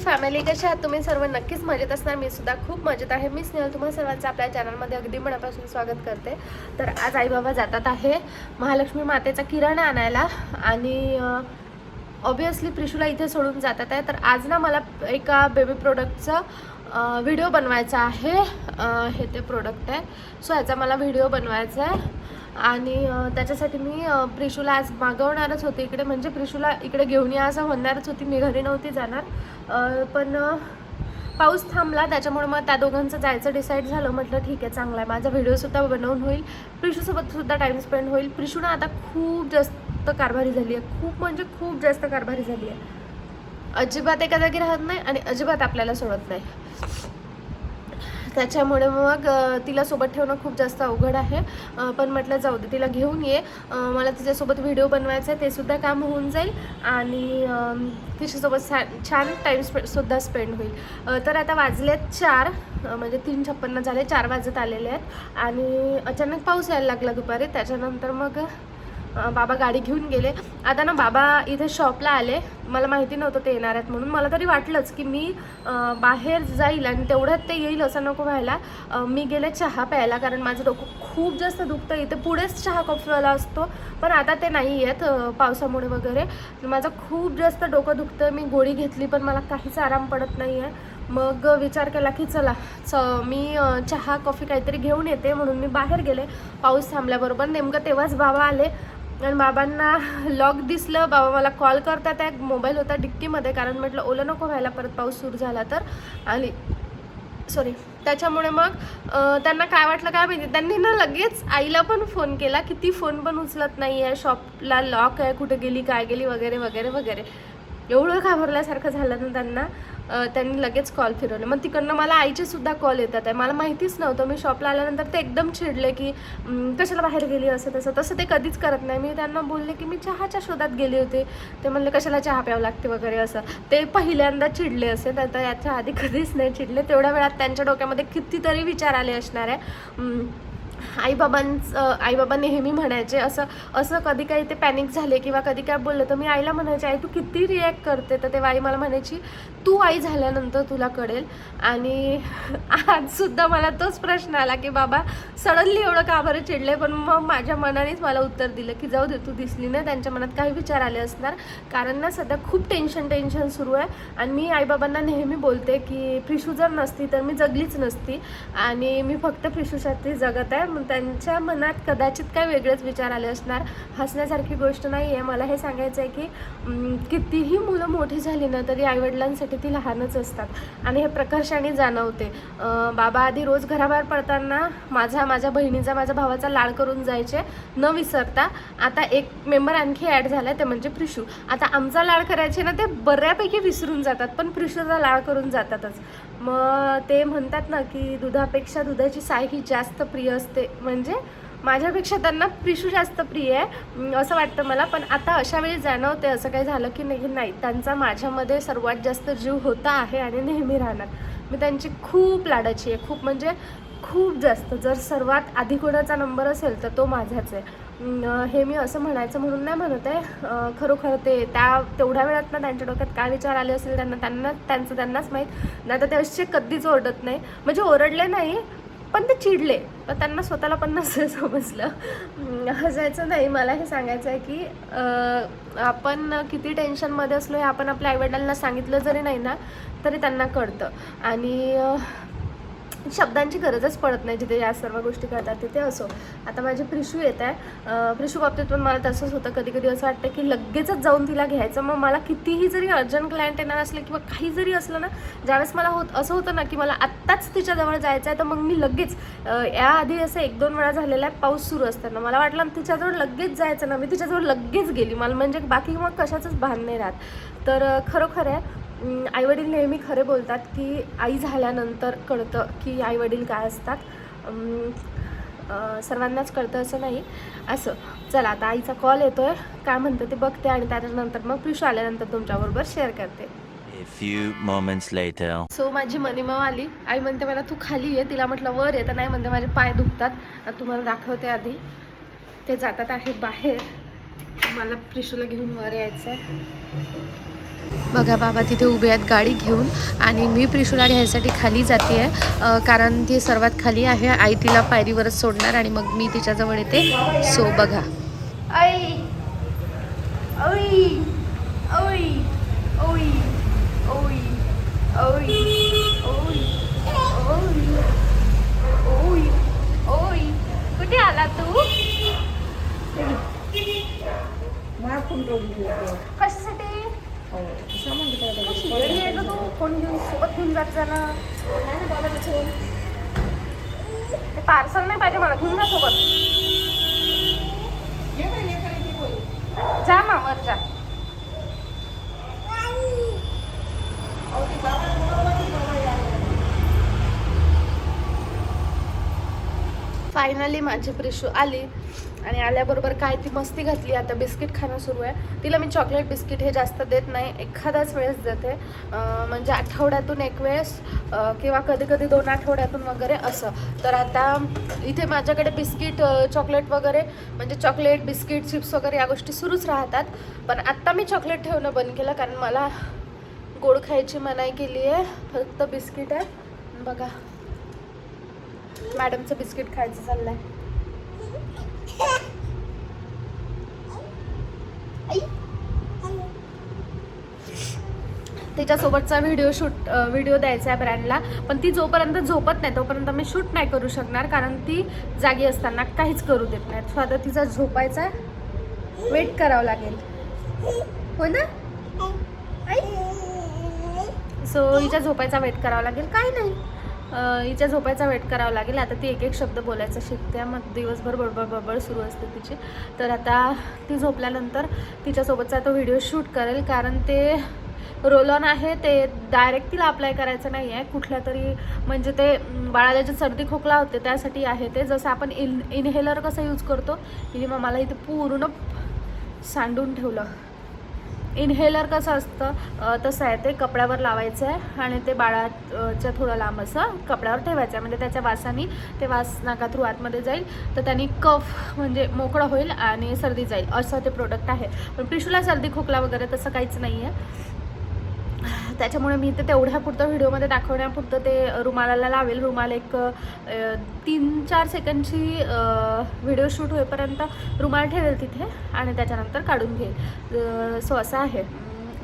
Family, कशा आहात तुम्ही सर्व? नक्कीच मजेत असणार. मी सुद्धा खूप मजेत आहे. मी स्नेहल तुम्हा सर्वांचं आपल्या चॅनलमध्ये अगदी मनापासून स्वागत करते. तर आज आई बाबा जातात आहे महालक्ष्मी मातेचा किराणा आणायला आणि ऑब्वियसली प्रिशूला इथे सोडून जातात आहे. तर आज ना मला एका बेबी प्रोडक्टचा व्हिडिओ बनवायचा आहे. हे ते प्रोडक्ट आहे, सो ह्याचा मला व्हिडिओ बनवायचा आहे आणि त्याच्यासाठी मी प्रिशूला आज मागवणारच होते इकडे, म्हणजे प्रिशूला इकडे घेऊन या असं म्हणणारच होती. मी घरी नव्हती जाणार, पण पाऊस थांबला त्याच्यामुळे मग त्या दोघांचं जायचं डिसाईड झालं. म्हटलं ठीक आहे, चांगला आहे, माझा व्हिडिओसुद्धा बनवून होईल, प्रिशूसोबतसुद्धा टाईम स्पेंड होईल. प्रिशूनं आता खूप जास्त कारभारी झाली आहे, खूप म्हणजे खूप जास्त कारभारी झाली आहे. अजिबात एका जागी राहत नाही आणि अजिबात आपल्याला सोडत नाही. त्याच्यामुळे मग तिला सोबत ठेवणं खूप जास्त अवघड आहे. पण म्हटलं जाऊ दे, तिला घेऊन ये, मला तिच्यासोबत व्हिडिओ बनवायचा आहे, ते सुद्धा काम होऊन जाईल आणि तिच्यासोबत छान टाईमसुद्धा स्पेंड होईल. तर आता वाजलेत 4, म्हणजे 3:56 झाले, 4 वाजत आलेले आहेत आणि अचानक पाऊस यायला लागला दुपारी. त्याच्यानंतर मग बाबा गाडी घेऊन गेले. आता ना बाबा इथे शॉपला आले, मला माहिती नव्हतं ते येणार आहेत म्हणून. मला तरी वाटलंच की मी बाहेर जाईल आणि तेवढ्यात ते येईल असं नको व्हायला. मी गेले चहा प्यायला, कारण माझं डोकं खूप जास्त दुखतं. इथे पुढेच चहा कॉफीवाला असतो, पण आता ते नाही आहेत पावसामुळे वगैरे. माझं खूप जास्त डोकं दुखतं. मी गोळी घेतली पण मला काहीच आराम पडत नाही आहे. मग विचार केला की चला मी चहा कॉफी काहीतरी घेऊन येते, म्हणून मी बाहेर गेले. पाऊस थांबल्याबरोबर नेमकं तेव्हाच बाबा आले आणि बाबांना लॉक दिसलं. बाबा मला कॉल करतात आहे, मोबाईल होता डिक्कीमध्ये, कारण म्हटलं ओलं नको व्हायला परत पाऊस सुरू झाला तर. आणि त्याच्यामुळे मग त्यांना काय वाटलं काय माहिती, त्यांनी ना लगेच आईला पण फोन केला की ती फोन पण उचलत नाही आहे, शॉपला लॉक आहे, कुठे गेली काय गेली वगैरे वगैरे वगैरे. एवढं घाबरल्यासारखं झालं ना त्यांना. त्यांनी लगेच कॉल फिरवले. मग तिकडनं मला आईचे सुद्धा कॉल येतात आहे. मला माहितीच नव्हतं. मी शॉपला आल्यानंतर ते एकदम चिडले की कशाला बाहेर गेली असं तसं. तसं ते कधीच करत नाही. मी त्यांना बोलले की मी चहाच्या शोधात गेले होते. ते म्हणले कशाला चहा प्यावं लागते वगैरे असं. ते पहिल्यांदा चिडले असे, तर याच्या आधी कधीच नाही चिडले. तेवढ्या वेळात त्यांच्या डोक्यामध्ये कितीतरी विचार आले असणार आहे. आईबाबा नेहमी म्हणायचे असं कधी काही ते पॅनिक झाले किंवा कधी काय बोललं तर मी आईला म्हणायचे, आई तू किती रिॲक्ट करते. तर तेव्हा आई मला म्हणायची तू आई झाल्यानंतर तुला कळेल. आणि आजसुद्धा मला तोच प्रश्न आला की बाबा सडनली एवढं का बरं चिडले. पण मग माझ्या मनानेच मला उत्तर दिलं की जाऊ दे, तू दिसली नाही, त्यांच्या मनात काही विचार आले असणार. कारण ना सध्या खूप टेन्शन सुरू आहे. आणि मी आईबाबांना नेहमी बोलते की प्रिशू जर नसती तर मी जगलीच नसती आणि मी फक्त प्रिशूसाठी जगत आहे. मग त्यांच्या मनात कदाचित काय वेगळेच विचार आले असणार. हसण्यासारखी गोष्ट नाही आहे. मला हे सांगायचं आहे की कितीही मुलं मोठी झाली ना तरी आईवडिलांसाठी ती लहानच असतात आणि हे प्रकर्षाने जाणवते. बाबा आधी रोज घराबाहेर पडताना माझ्या बहिणीचा, माझ्या भावाचा लाड करून जायचे न विसरता. आता एक मेंबर आणखी ॲड झाला, ते म्हणजे प्रिशू. आता आमचा लाड करायचे ना ते बऱ्यापैकी विसरून जातात, पण प्रिशूचा लाड करून जातातच. मग ते म्हणतात ना की दुधापेक्षा दुधाची साय ही जास्त प्रिय असते, म्हणजे माझ्यापेक्षा त्यांना प्रिशू जास्त प्रिय आहे असं वाटतं मला. पण आता अशा वेळी जाणवते असं काही झालं की नाही, त्यांचा माझ्यामध्ये सर्वात जास्त जीव होता आहे आणि नेहमी राहणार. मी त्यांची खूप लाडाची आहे, खूप म्हणजे खूप जास्त. जर सर्वात आधी कोणाचा नंबर असेल तर तो माझाच आहे. हे मी असं म्हणायचं म्हणून नाही म्हणत आहे. खरोखर तेवढ्या वेळात ना त्यांच्या डोक्यात काय विचार आले असेल त्यांनाच माहीत. नाही तर ते असे कधीच ओरडत नाही, म्हणजे ओरडले नाही पण ते चिडले, पण त्यांना स्वतःला पण नसेल समजलं. हसायचं नाही, मला हे सांगायचं आहे की आपण किती टेन्शनमध्ये असलो हे आपण आपल्या आईवडिलांना सांगितलं जरी नाही ना तरी त्यांना कळतं. आणि शब्दांची गरजच पडत नाही जिथे या सर्व गोष्टी करतात तिथे. असो, आता माझी प्रिशू येत आहे. प्रिशू बाबतीत पण मला तसंच होतं. कधी कधी असं वाटतं की लगेचच जाऊन तिला घ्यायचं. मग मला कितीही जरी अर्जंट क्लायंट येणार असले किंवा काही जरी असलं ना, ज्यावेळेस मला असं होतं ना की मला आत्ताच तिच्याजवळ जायचं आहे, तर मग मी लगेच याआधी असं 1-2 वेळा झालेला आहे. पाऊस सुरू असताना मला वाटलं तिच्याजवळ लगेच जायचं ना, मी तिच्याजवळ लगेच गेली. मला म्हणजे बाकी मग कशाचंच भान नाही राहत. तर खरोखर आहे, आईवडील नेहमी खरे बोलतात की आई झाल्यानंतर कळतं की आईवडील काय असतात. सर्वांनाच कळतं असं नाही. असं चला, आता आईचा कॉल येतोय, काय म्हणतं ते बघते आणि त्याच्यानंतर मग प्रिशू आल्यानंतर तुमच्याबरोबर शेअर करते. A few moments later. So माझी मनीमाव आली. आई म्हणते मला तू खाली ये. तिला म्हटलं वर ये, तर नाही म्हणते माझे पाय दुखतात. आता तुम्हाला दाखवते. आधी ते जातात आहे बाहेर, मला प्रिशूला घेऊन वर यायचं आहे. बघा बाबा तिथे उभे आहेत गाडी घेऊन आणि मी प्रिशूला घ्यायसाठी खाली जाते आहे कारण ती सर्वात खाली आहे. आई तिला पायरीवरच सोडणार आणि मग मी तिच्याजवळ येते. सो बघा. आई ओई ओई ओई ओई ओई ओई ओई ओई ओई कुठे आला तू? कशासाठी? फोन घेऊन सोबत घेऊन जात जा ना. ते पार्सल नाही पाहिजे मला, घेऊन जा सोबत. जा मावर जा. फायनली माझी प्रिशू आली आणि आल्याबरोबर काय ती मस्ती घातली. आता बिस्किट खाणं सुरू आहे. तिला मी चॉकलेट बिस्किट हे जास्त देत नाही, एखादाच वेळेस देते. म्हणजे आठवड्यातून एक वेळेस किंवा कधी कधी 2 आठवड्यातून वगैरे असं. तर आता इथे माझ्याकडे बिस्किट चॉकलेट वगैरे म्हणजे चॉकलेट बिस्किट चिप्स वगैरे या गोष्टी सुरूच राहतात. पण आत्ता मी चॉकलेट ठेवणं बंद केलं कारण मला गोड खायची मनाई केली आहे. फक्त बिस्किट आहे. बघा मॅडमचं बिस्किट खायचं चाललंय. तिच्यासोबतचा व्हिडिओ द्यायचा आहे ब्रँडला, पण ती जोपर्यंत झोपत नाही तोपर्यंत मी शूट नाही करू शकणार कारण ती जागी असताना काहीच करू देत नाही. सो आता तिचा झोपायचा वेट करावं लागेल, हो ना? सो हिच्या झोपायचा वेट करावा लागेल. काय नाही, हिच्या झोपायचा वेट करावा लागेल. आता ती एक एक शब्द बोलायचा शिकते, मग दिवसभर बडबड बडबड सुरू असते तिची. तर आता ती झोपल्यानंतर तिच्यासोबतचा तो व्हिडिओ शूट करेल कारण ते रोल ऑन आहे, ते डायरेक्ट तिला अप्लाय करायचं नाही आहे. कुठल्या तरी म्हणजे ते बाळाला जे सर्दी खोकला होते त्यासाठी आहे ते. जसं आपण इनहेलर कसं यूज करतो, तिने मग मला इथे पूर्ण सांडून ठेवलं. इनहेलर कसं असतं तसं आहे ते. कपड्यावर लावायचं आहे आणि ते बाळाच्या थोडं लांब असं कपड्यावर ठेवायचं आहे. म्हणजे त्याच्या वासाने ते वास नाका थ्रू आतमध्ये जाईल तर त्यांनी कफ म्हणजे मोकळं होईल आणि सर्दी जाईल, असं ते प्रोडक्ट आहे. पण प्रिशूला सर्दी खोकला वगैरे तसं काहीच नाही आहे. त्याच्यामुळे मी ते तेवढ्यापुरतं व्हिडिओमध्ये दाखवण्यापुरतं ते रुमालाला लावेल. रुमाल एक 3-4 सेकंडची व्हिडिओ शूट होईपर्यंत रुमाल ठेवेल तिथे आणि त्याच्यानंतर काढून घेईल. सो असं आहे.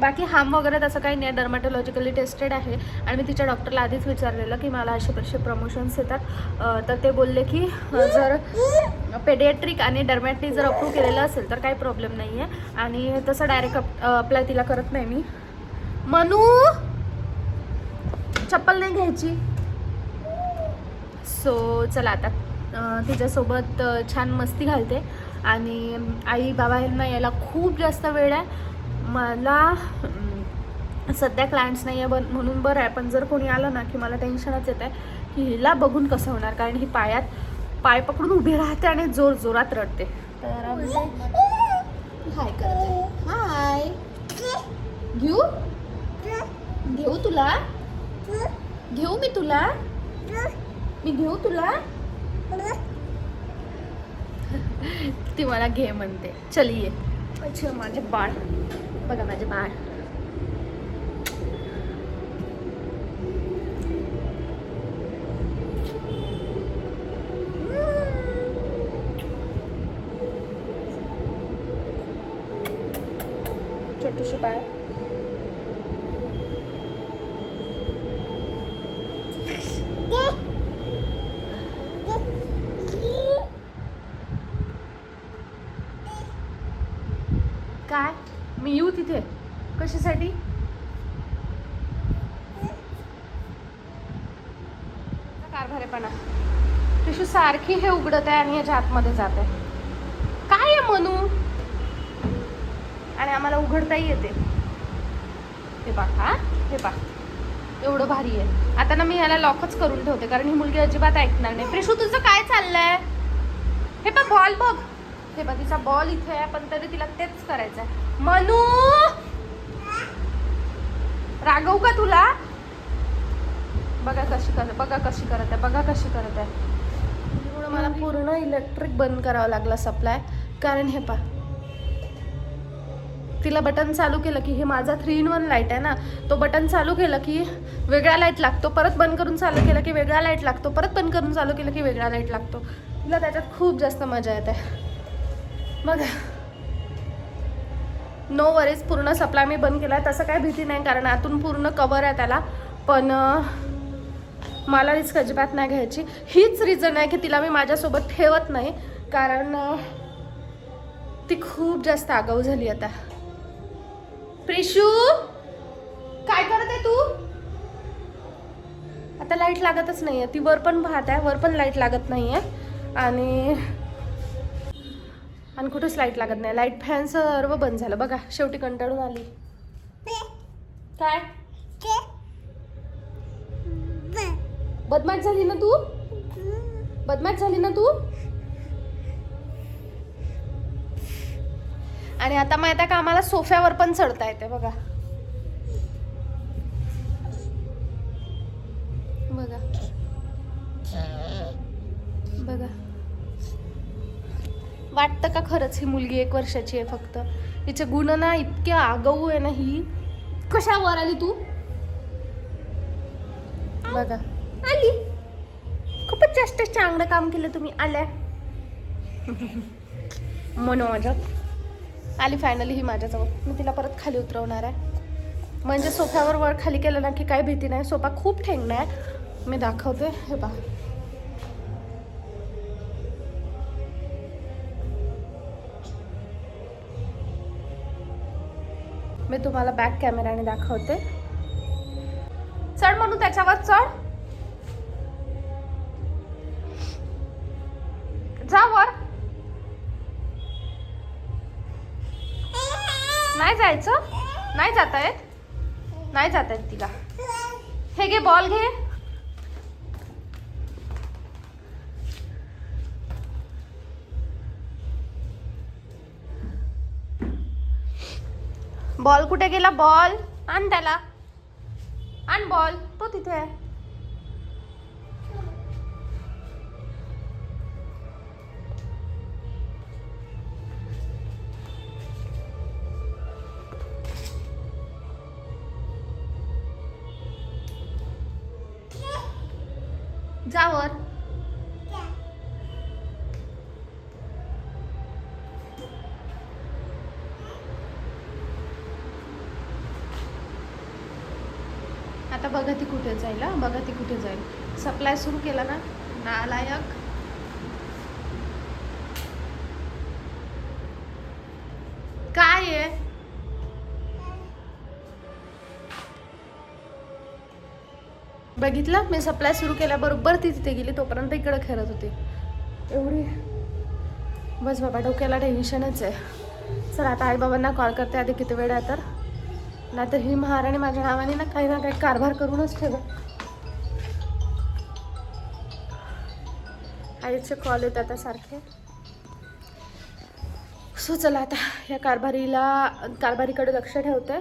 बाकी हार्म वगैरे तसं काही नाही, डर्मॅटॉलॉजिकली टेस्टेड आहे. आणि मी तिच्या डॉक्टरला आधीच विचारलेलं की मला असे प्रमोशन्स येतात, तर ते बोलले की जर पेडियाट्रिक आणि डर्मॅटनी जर अप्रूव्ह केलेलं असेल तर काही प्रॉब्लेम नाही आहे. आणि तसं डायरेक्ट अप्लाय तिला करत नाही मी. मनू चप्पल नाही घ्यायची. सो चला आता तिच्यासोबत छान मस्ती घालते. आणि आई बाबा यांना यायला खूप जास्त वेळ आहे. मला सध्या क्लायंट्स नाही आहे म्हणून बरं आहे, पण जर कोणी आलं ना की मला टेन्शनच येत आहे की हिला बघून कसं होणार, कारण ही पाय पकडून उभी राहते आणि जोर जोरात रडते. तर हाय करते. हाय घेऊ तुला, घेऊ मी तुला, मी घेऊ तुला. ती मला घे म्हणते. चल ये. अच्छा माझे बाळ बघा, माझे बाळ. छोटूशी बाळ. काय मी येऊ तिथे कशासाठी? कारभारेपणा. पिशू सारखी हे उघडत आहे आणि याच्या आतमध्ये जात आहे. काय आहे मनू? आणि आम्हाला उघडताही येते. हे बघा, हे बघा एवढं भारी आहे. आता ना मी याला लॉकच करून ठेवते कारण ही मुलगी अजिबात ऐकणार नाही. प्रिशू तुझं काय चाललंय? हे बघ बॉल बघ, हे बघ तिचा बॉल इथे आहे पण तरी तिला तेच करायचं आहे. मनू रागवू का तुला? बघा कशी करत आहे, बघा कशी करत आहे. त्यामुळे मला पूर्ण इलेक्ट्रिक बंद करावं लागला सप्लाय. कारण हे पा तिला बटन चालू केलं की हे माझा 3-in-1 लाईट आहे ना, तो बटन चालू केलं की वेगळा लाईट लागतो, परत बंद करून चालू केलं की वेगळा लाईट लागतो, परत बंद करून चालू केलं की वेगळा लाईट लागतो. तिला त्याच्यात खूप जास्त मजा येते. मग नो वरीज, पूर्ण सप्लाय मी बंद केला आहे. तसं काही भीती नाही कारण आतून पूर्ण कवर आहे त्याला. पण मला रिस्क अजिबात नाही घ्यायची. हीच रिझन आहे की तिला मी माझ्यासोबत ठेवत नाही, कारण ती खूप जास्त आगाऊ झाली आता. प्रिशू काय करते तू? आता लाईट लागतच नाहीये. ती वर पण पाहत आहे, वर पण लाईट लागत नाहीये आणि कुठेच लाईट लागत नाही. लाईट फॅन सर्व बंद झालं. बघा शेवटी कंटाळून आली. काय बदमाश झाली ना तू? बदमाश झाली ना तू? आणि आता माहिती आहे का आम्हाला सोफ्यावर पण चढता येते. बघा बघा बघा. वाटतं का खरंच ही मुलगी 1 वर्षाची आहे फक्त? हिचे गुण ना इतके आगाऊ आहे ना. ही कशावर आली तू? बघा आली. खूपच जास्त चांगलं काम केलं तुम्ही. आल्या मनोरंजक आली फायनली ही माझ्याजवळ. मी तिला परत खाली उतरवणार आहे. म्हणजे सोफ्यावर वर खाली केलं ना की काही भीती नाही. सोफा खूप ठेंगणा आहे. मी दाखवते. हे पहा, मी तुम्हाला बॅक कॅमेराने दाखवते. चढ म्हणून त्याच्यावर चढ. जा वर. नाही जायचं? नाही जाता येत? नाही जाता येत तिला. हे घे बॉल घे. बॉल कुठे गेला? बॉल आण त्याला. आण बॉल. तो तिथे आहे. जावर. आता बघा ती कुठे जाईल. बघा ती कुठे जाईल. सप्लाय सुरू केला ना. नालायक. काय आहे? बघितलं मी सप्लाय सुरू केल्याबरोबर ती तिथे गेली. तोपर्यंत इकडे खेळत होती. एवढी बस बाबा डोक्याला टेन्शनच आहे. चल आता आईबाबांना कॉल करते आधी किती वेळ आहे तर. नाहीतर ही महाराणी माझ्या नावाने ना काही कारभार करूनच ठेव. आईचे कॉल येत आता सारखे. सो चला आता या कारभारीकडे लक्ष ठेवते.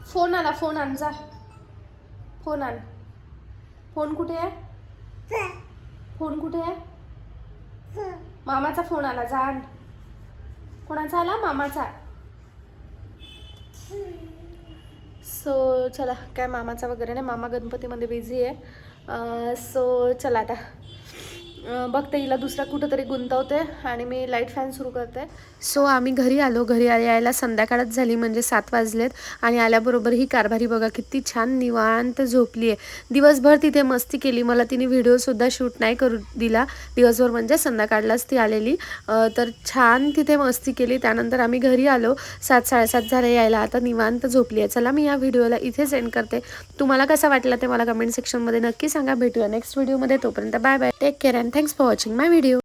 फोन आला. फोन आण जा. फोन आण. फोन कुठे आहे? फोन कुठे आहे? मामाचा फोन आला. जा आण. कोणाचा आला? मामाचा. सो चला काय मामाचा वगैरे नाही. मामा गणपतीमध्ये बिझी आहे. सो चला आता बघते हिला दुसरा कुठंतरी गुंतवते आणि मी लाईट फॅन सुरू करते. सो आम्ही घरी आलो. घरी यायला संध्याकाळच झाली म्हणजे 7 वाजलेत. आणि आल्याबरोबर ही कारभारी बघा किती छान निवांत झोपली आहे. दिवसभर तिथे मस्ती केली. मला तिने व्हिडिओसुद्धा शूट नाही करू दिला. दिवसभर म्हणजे संध्याकाळलाच ती आलेली. तर छान तिथे मस्ती केली. त्यानंतर आम्ही घरी आलो. 7-7:30 झाले यायला. आता निवांत झोपली आहे. चला मी या व्हिडिओला इथे सेंड करते. तुम्हाला कसा वाटला ते मला कमेंट सेक्शनमध्ये नक्की सांगा. भेटूया नेक्स्ट व्हिडिओमध्ये. तोपर्यंत bye bye. Take care and thanks for watching my video.